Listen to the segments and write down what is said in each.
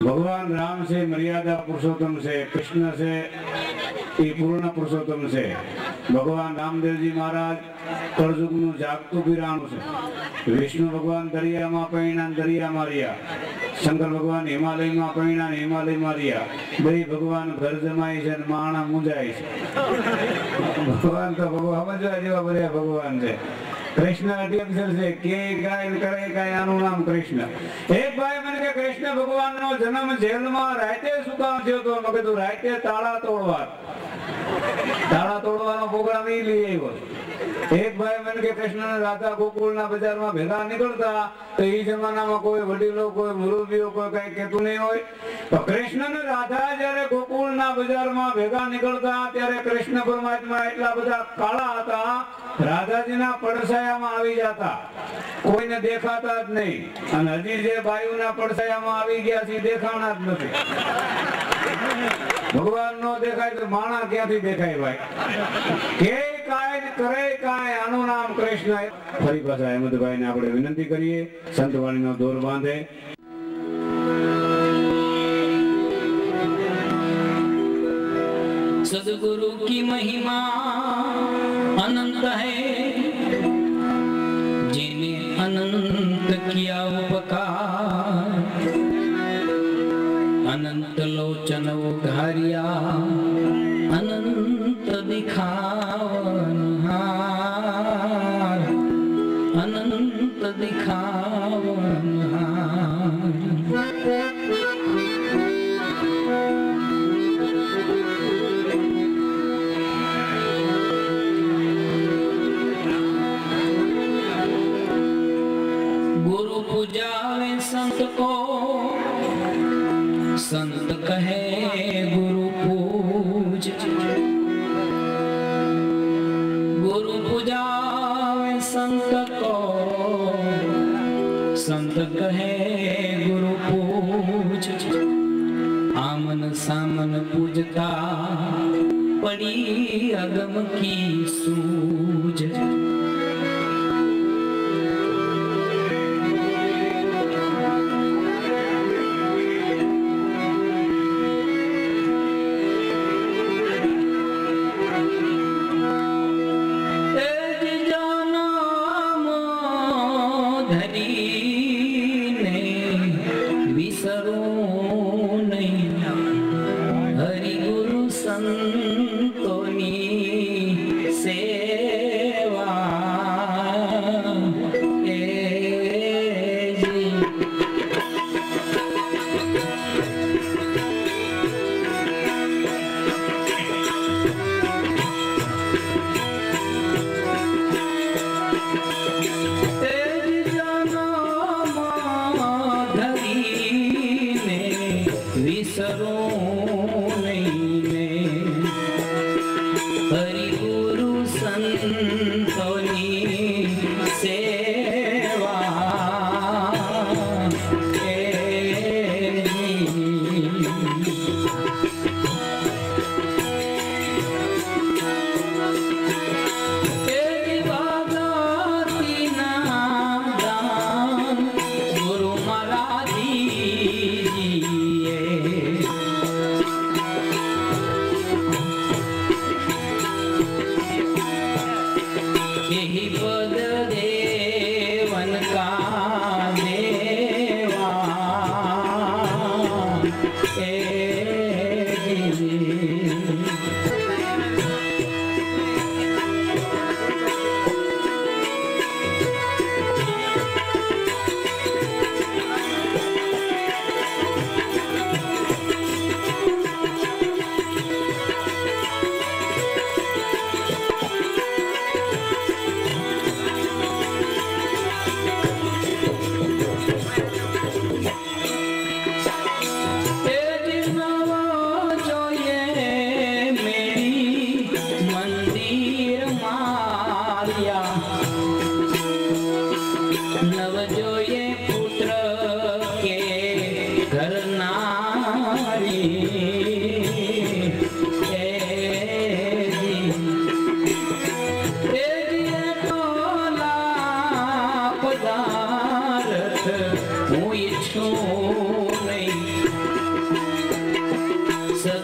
भगवान राम से मर्यादा पुरुषोत्तम से, कृष्ण से ये पूर्ण पुरुषोत्तम से। भगवान रामदेव जी महाराज कलयुग नु जागतु वीराणु से। विष्णु भगवान दरिया में पैणा दरिया मारिया, शंकर भगवान हिमालय में पैणा हिमालय मारिया, बई भगवान घर जमाई से माणा मुंजाई से। भगवान तो भगवान समझवा जेवा बड़े भगवान से। कृष्ण अति अक्षर से के गाय करे काय आनु नाम कृष्ण। एक भाई मन के कृष्ण भगवान नो जन्म जेल में राते सुकाम थयो तो मके तो राते ताला तोड़वानो प्रोग्राम ही लिए वो। एक भाई मन के कृष्ण ने राधा गोकुल ना बाजार में भेगा निकलता तो ई जमाना में कोई वडीलो कोई मुरब्बीओ कोई कई केतु नहीं होय। तो कृष्ण ने राधा जरे गोकुल ना बाजार में भेगा निकलता त्यारे कृष्ण परमात्मा એટલા બધા કાળા હતા, રાધાજીના પડછાયામાં આવી જતા, કોઈને દેખાતા જ નહીં। અને હજી જે બાયુના પડછાયામાં આવી ગયા છે દેખાણા જ નથી। ભગવાન નો દેખાય તો માણા ક્યાંથી દેખાય ભાઈ? કે કાય કરે કાય આનું નામ કૃષ્ણ। ફરી પાછા અહેમદભાઈ ને આપણે વિનંતી કરીએ સંતવાણીનો દોર બાંધે। सदगुरु की महिमा अनंत है, जिन्हें अनंत किया उपकार, अनंत लोचन उघारिया अनंत दिखावन हार, अनंत दिखावन हार। पूजावे संत को संत कहे गुरु पूज, गुरु पूजावे संत को संत कहे गुरु पूज। आमन सामन पूजता पड़ी अगम की सूझ।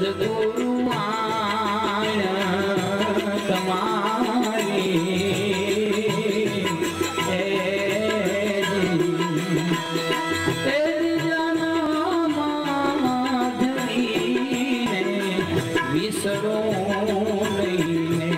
સદગુરુ આણ તમારી વિસરો લઈને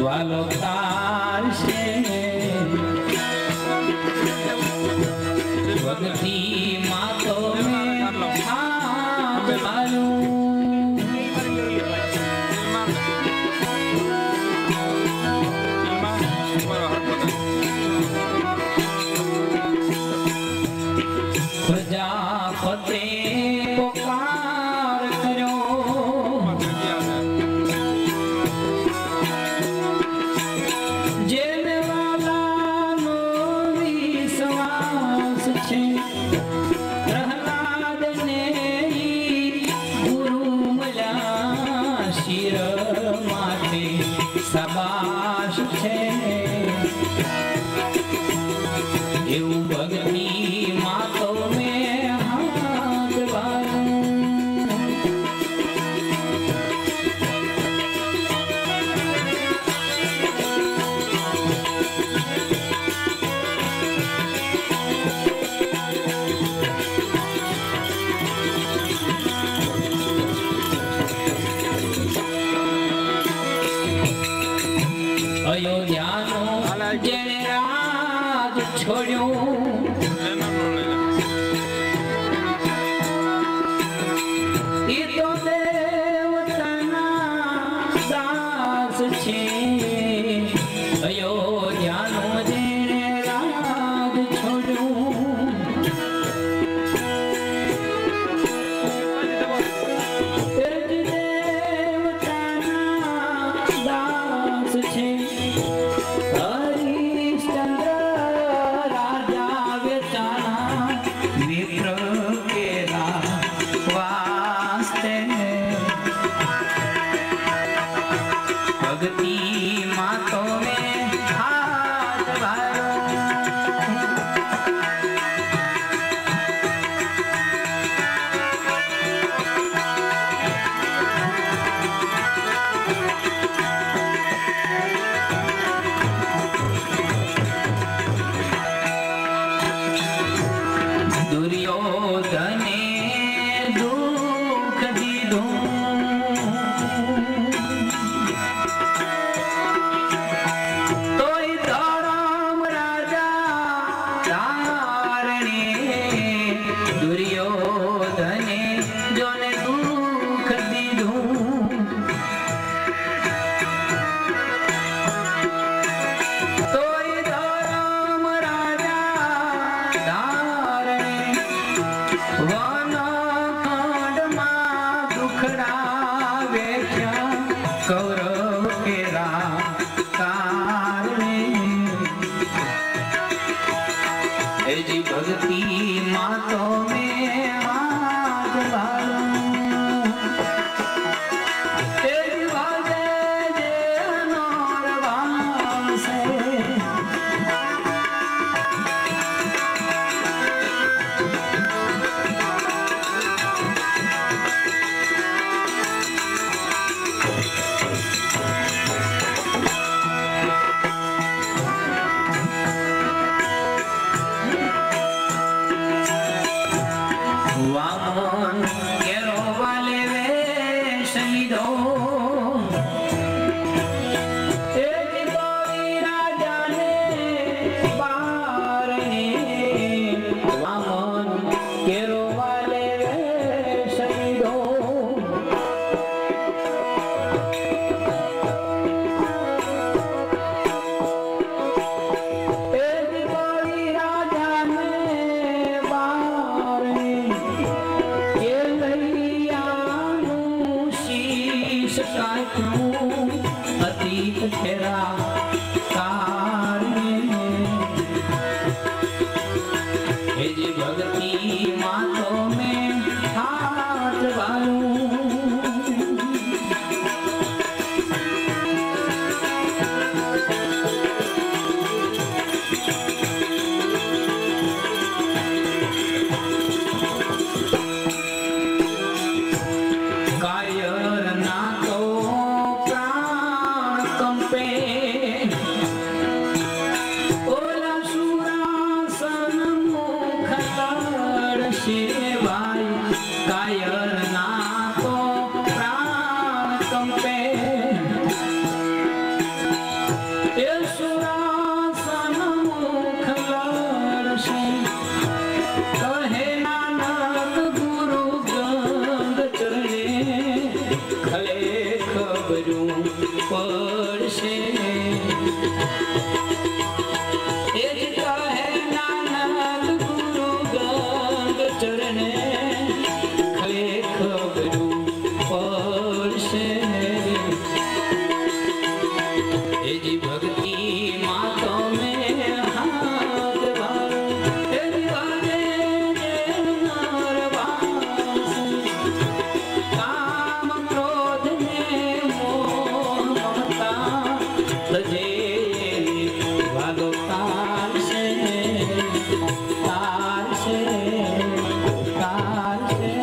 ज्वालो तार से भक्ति मातो में हाथ डालूं प्रजापति पुकार करो जेल वाला नो विश्वास छे प्रहलाद ने गुरु मला शिर माटे शाबाश छे एवं भक्ति मातो में हाथ डालूं अयोध्या नो जेने राज छोड़्यो भक्ति પડશે એ જ કહે નાનક ગુરુ ગંગ ચરણે ખરે ખબરું પડશે એ જી ભક્તિ માં તમે હાથ વાળો એ વારે જે નરવાસ કામ ક્રોધ ને મોહ મમતા તજે વાગો તારશે તારશે તારશે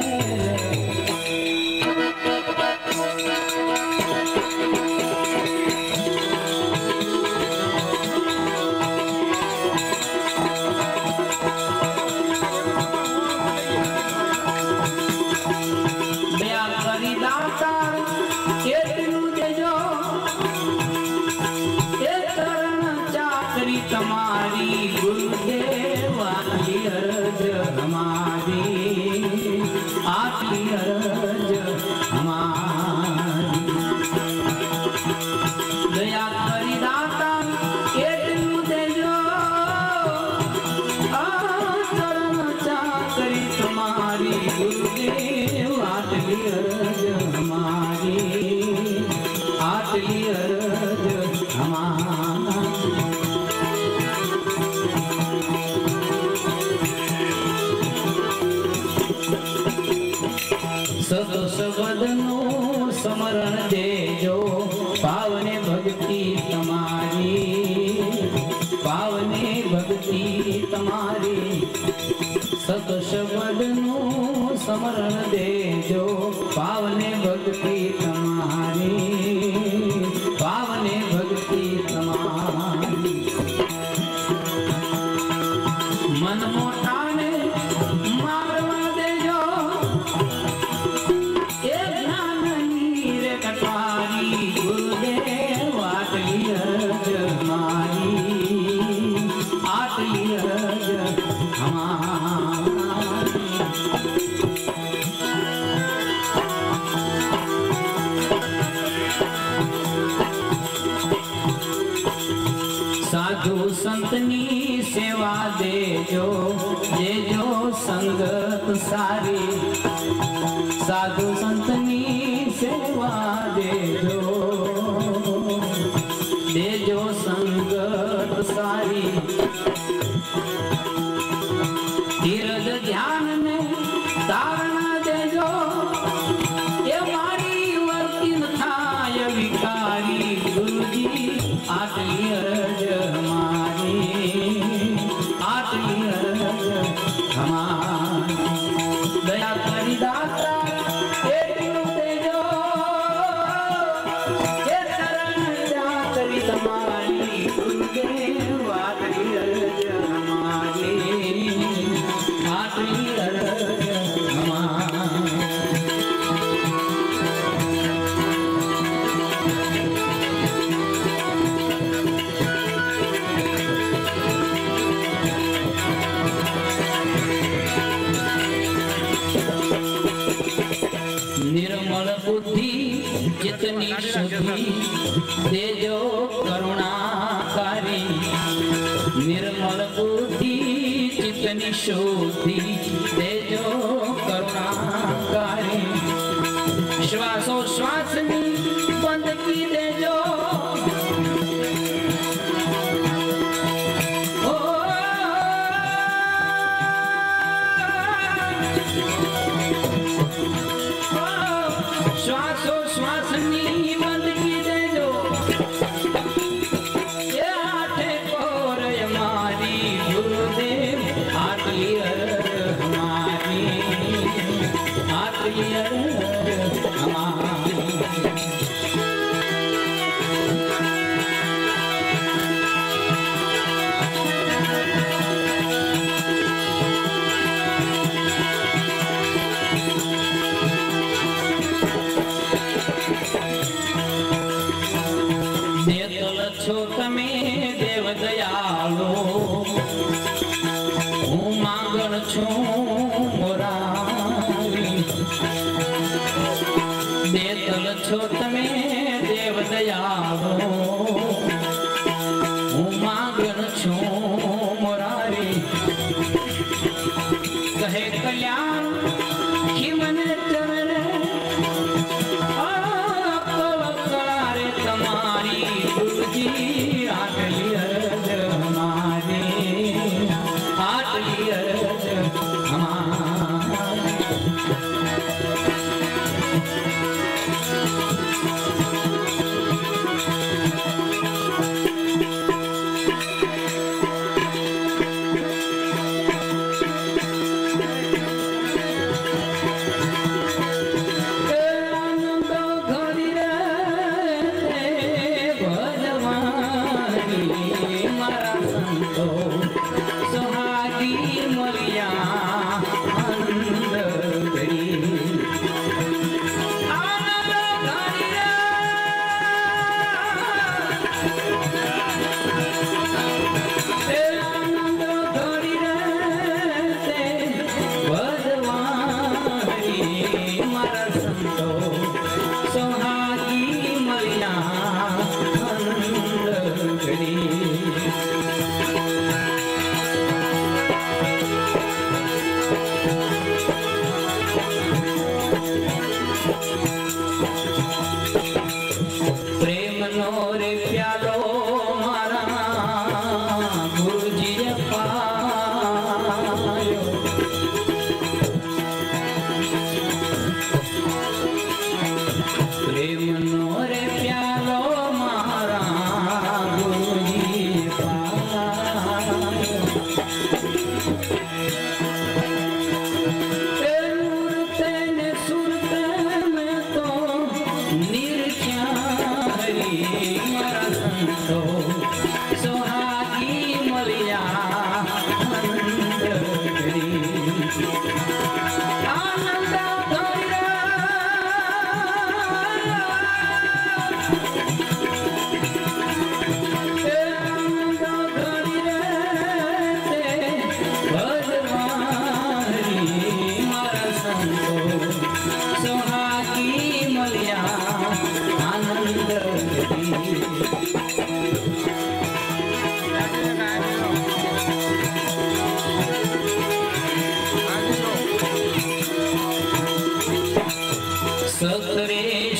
તમારી ગુરુદેવાની અરજ હમારી આટલી અરજ હમારી દયા કરી દાતા એટલું દેજો ચરણ ચાકરી તમારી ગુરુદેવ આટલી અરજ હમારી આટલી અરજ હમારી સદસવદનું સ્મરણ દેજો પાવને ભક્તિ તમારી પાવને ભક્તિ તમારી સદસવદનું સ્મરણ દેજો પાવને ભક્તિ તમારી પાવને ભક્તિ તમારી મન મોટાને મારવા દેજો ગુરુદેવ આટલી અરજ મારી આટલી અરજ હમારી સાધુ સંતની સેવા દેજો દેજો સંગત સારી સાધુ સંતની સેવા દેજો દેજો સંગત સારી ધીરજ ધ્યાન ને તારણા દેજો એ મારી વર્તી ન થાય વિકારી ગુરુજી આટલી અરજ હમારી આટલી અરજ હમારી દયા કરી દાતા તમારી ગુરુદેવ આટલી અરજ હમારી આટલી અરજ હમારી निर्मल बुद्धि जितनी शुद्धि देजो करुणाकारी निर्मल बुद्धि जितनी शुद्धि देजो करुणाकारी श्वासो श्वास बंदगी देजो श्वासो श्वासनी बंदगी देजो ये आठे कोर हमारी गुरुदेव आटली अरज हमारी आटली अरज हमारी છો તમે દેવ દયાળો હું માંગણ છું મોરારી દેતલ છો તમે દેવ दयालो हूँ मांगण छू मोरारी कहे कल्याण की मन चरण करे तुम्हारी गुरुजी आटली अरज हमारी आटली अरज हमारी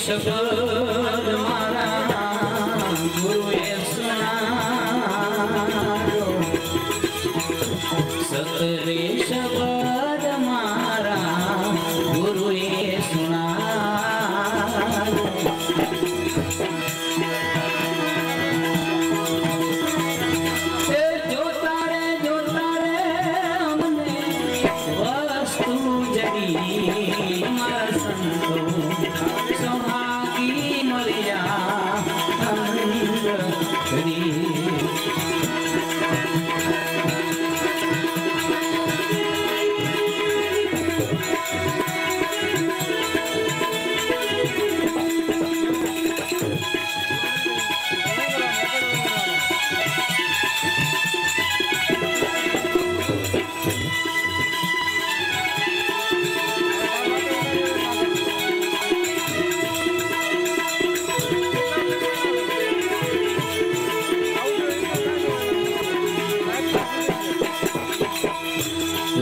शब्द मारा गुरुए सुनायो सतरे शब्द मारा गुरुए सुनायो जोता रे हमने वस्तु जड़ी मारा संतो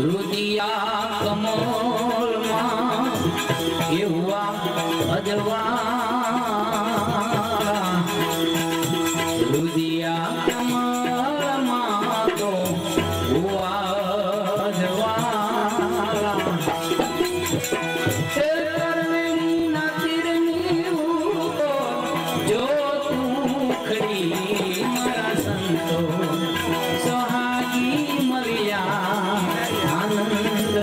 रुदिया कमोल मां युवा अजवा रुदिया कमोल मां तो हुआ अजवा तेरनी ना तिरनी को जो तू खड़ी मारा संतो सोहागी मरिया आनंद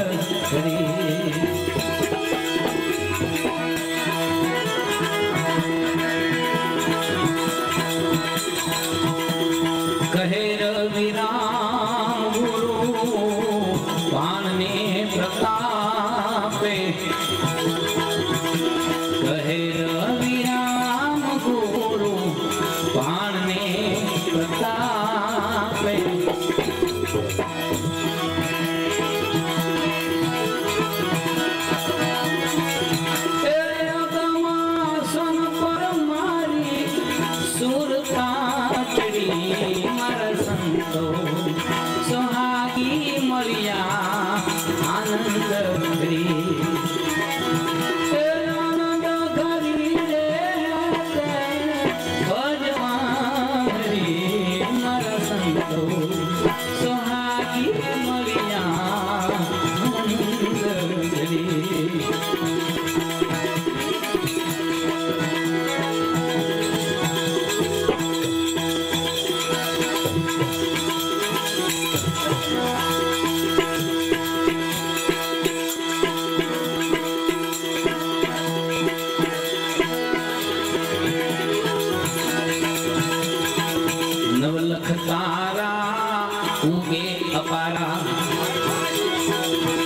करी उगे अपारा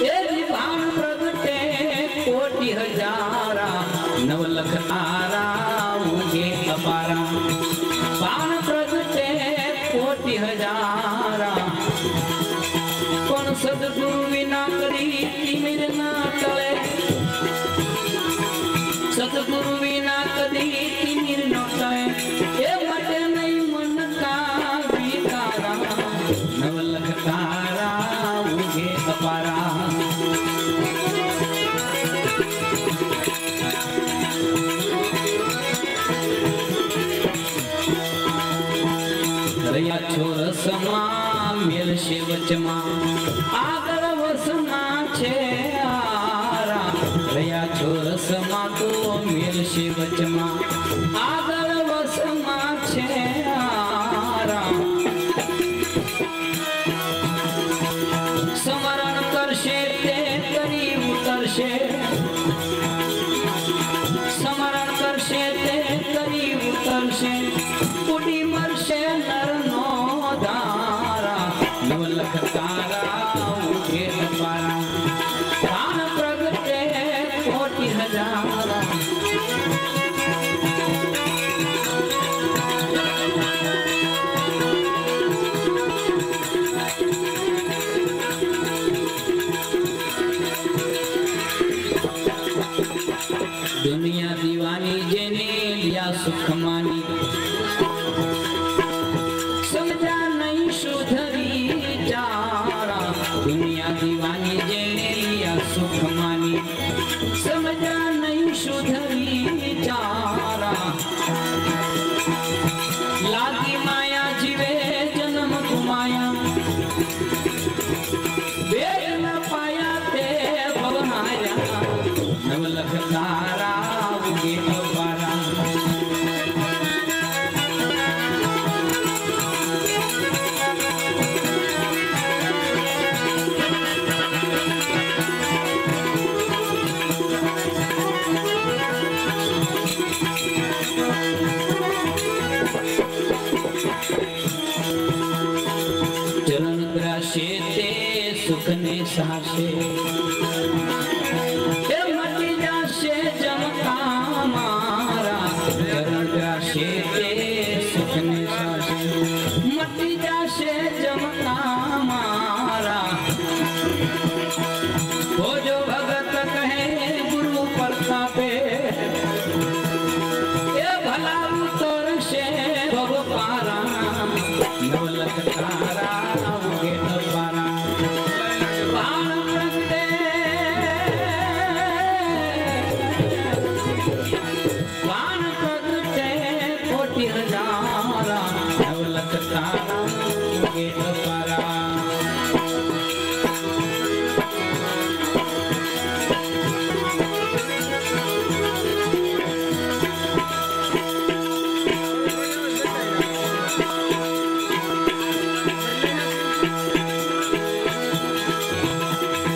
ए भान प्रगटे कोटि हजारा नवलख तारा उगे अपारा भान प्रगटे कोटि हजारा पण सदगुरु विना करी तिमिर ना टळे सतगुरु विना कदी तिमिर न टळे ए मटे नहीं मन का विकारा नवलख तारा उगे अपारा रया छोर समा मेल शिवचमा आगर वसना छे आरा रया छोर समा तो मेल शिवचमा आगर वसमा छे आरा स्मरण करशे ते करी उतरशे स्मरण करशे ते करी उतरशे उडी मरशे नर नो धारा नवलख तारा उगे अपारा भान प्रगटे कोटि हजारा दुनिया दीवानी जेने लिया सुख मानी समझा नहीं सुधरी चारा दुनिया दीवानी जेने लिया सुख मानी समझा नहीं सुधरी चारा लागी माया जीवे जन्म गुमाया वेद न पाया ते भवनाया नवलख तारा उगे अपारा चरण ग्रासे ते सुख ने सासे मटी जासे जमका मारा चरण ग्रासे ते सुख ने सासे मटी जासे जमका मारा हो जो भगत कहे गुरु प्रतापे ए भला उतर से भव पारा नवलख तारा उगे अपारा भान प्रगटे भान प्रगटे कोटि हजारा नवलख तारा उगे अपारा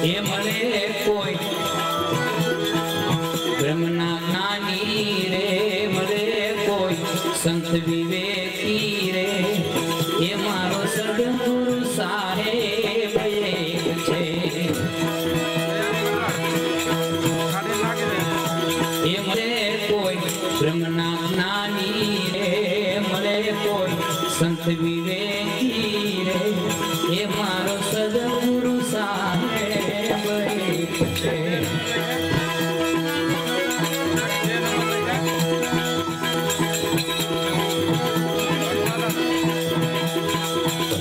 ये मरे कोई ब्रह्मना ज्ञानी रे मरे कोई संत विवेकी रे ये मारो सद्गुरु साहेब एक छे ये मरे कोई ब्रह्मना ज्ञानी रे मरे कोई संत विवेकी रे ये मारो सद्गुरु साहेब एक छे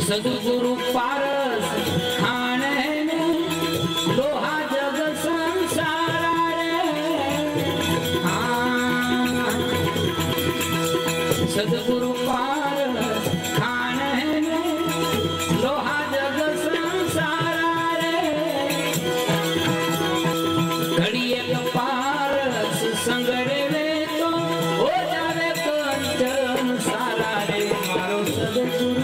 सद्गुरु पारस खाने लोहा जग संसार रे हाँ सद्गुरु पारस खाने लोहा जग संसार रे घड़िए पारस संगड़े वे तो हो जावे कंचन सारा रे मारो सद्गुरु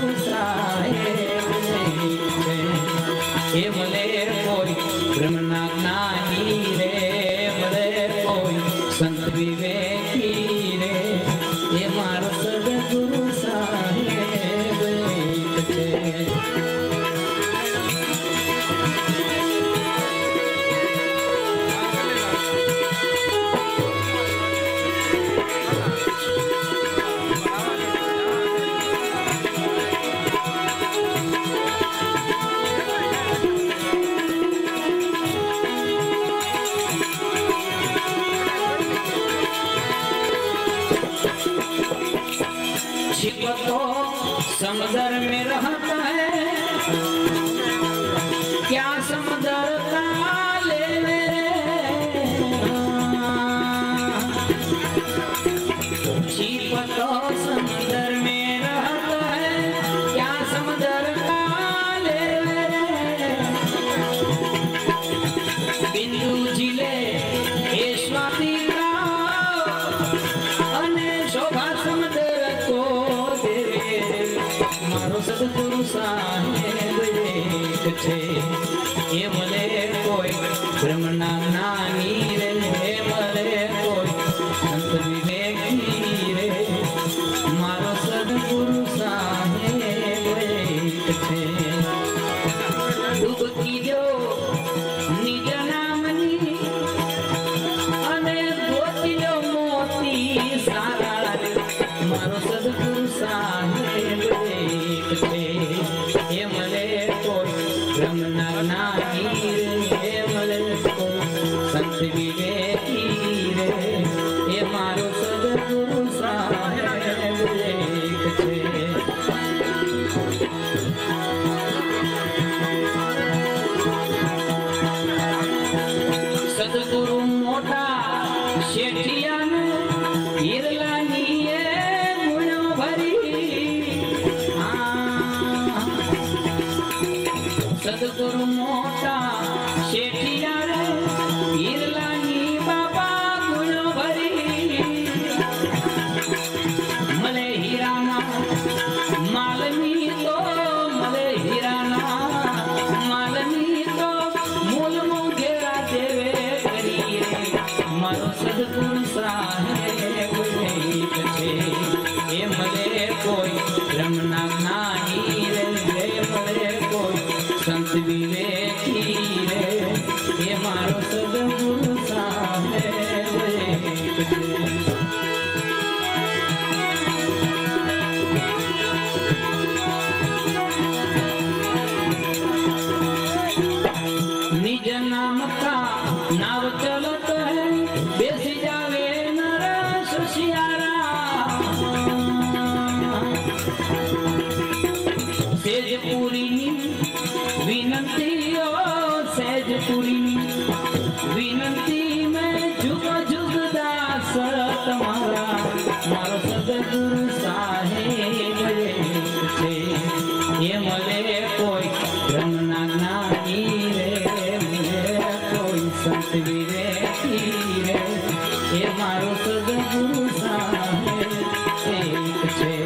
ये मले कोई ब्रह्मना ज्ञानी रे मले कोई संत विवेकी रे ये मारो सद्गुरु सा छिप तो समुद्र में रहता है, क्या समुद्र का ले छिप तो समुद्र में रहता है, क्या समुद्र का ले बिंदु जिले ए स्वाति का अने शोभा समुद्र को दे मारो सदगुरु साहेब एक छे ये मले कोई ब्रह्मना नानी रे मले कोई संत विवेकी रे मारो सदगुरु साहेब एक छे डूबकी जो निज नामनी अने गोती जो मोती सारा रे मारो सदगुरु साहेब एक छे ये मले कोई ब्रह्मना नानी रे मले कोई संत विवेकी रे ये मारो सदगुरु साहेब एक छे सदगुरु मोटा शेठियानु हिरलानी ये गुणो भरी सदगुरु मोटा शेठियानु हिरलानी बाबा गुणो भरी मले हीराना मालनी तो मले हीराना मालनी तो मूल मुगेरा देवे करी रे मारो सदगुरु साहेब एक छे ये मले कोई रमना नानी रे मले कोई संत विवेकी रे ये मारो सदगुरु साहेब एक छे निज नाम का नाव चलत है बेसी जावे नर सुशियारा सेजपुरी विनती ओ सेजपुरी विनती में जुग जुग दास तुम्हारा मारो सदगुरु साहेब एक छे ये मले कोई ब्रह्मना नानी रे मले कोई संत विवेकी रे ये मारो सदगुरु साहेब एक छे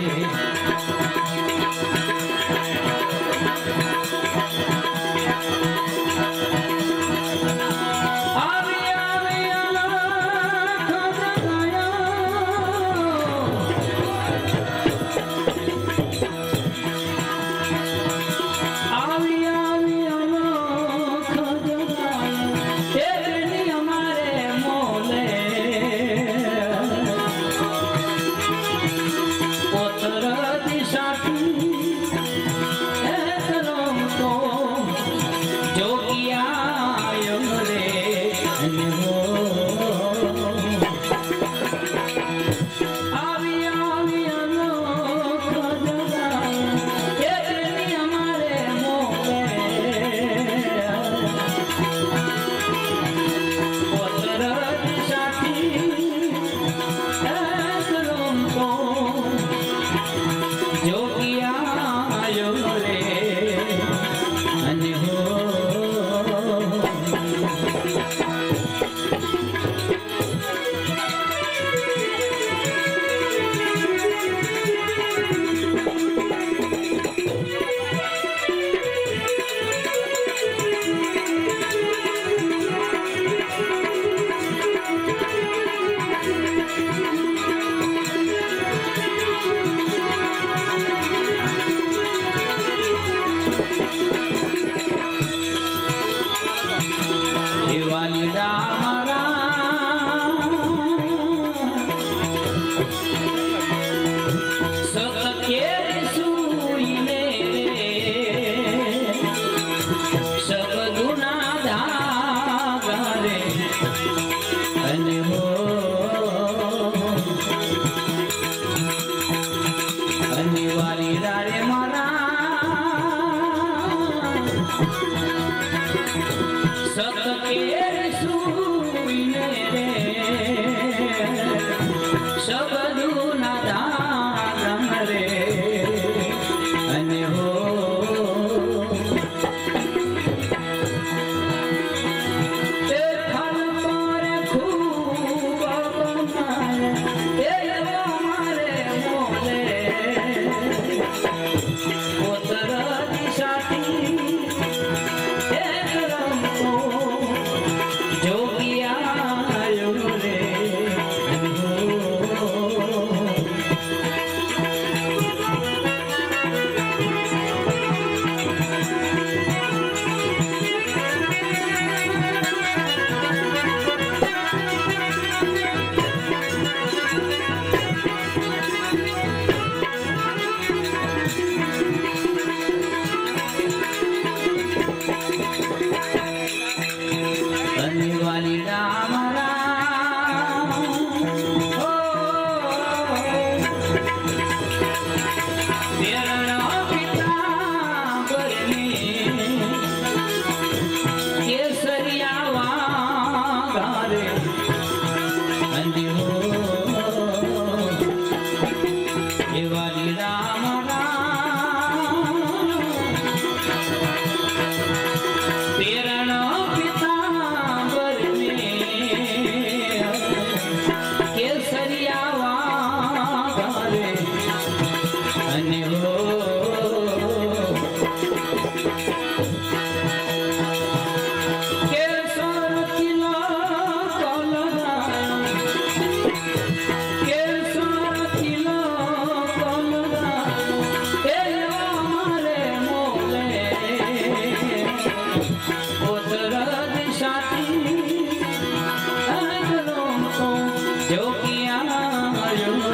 जो किया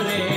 रे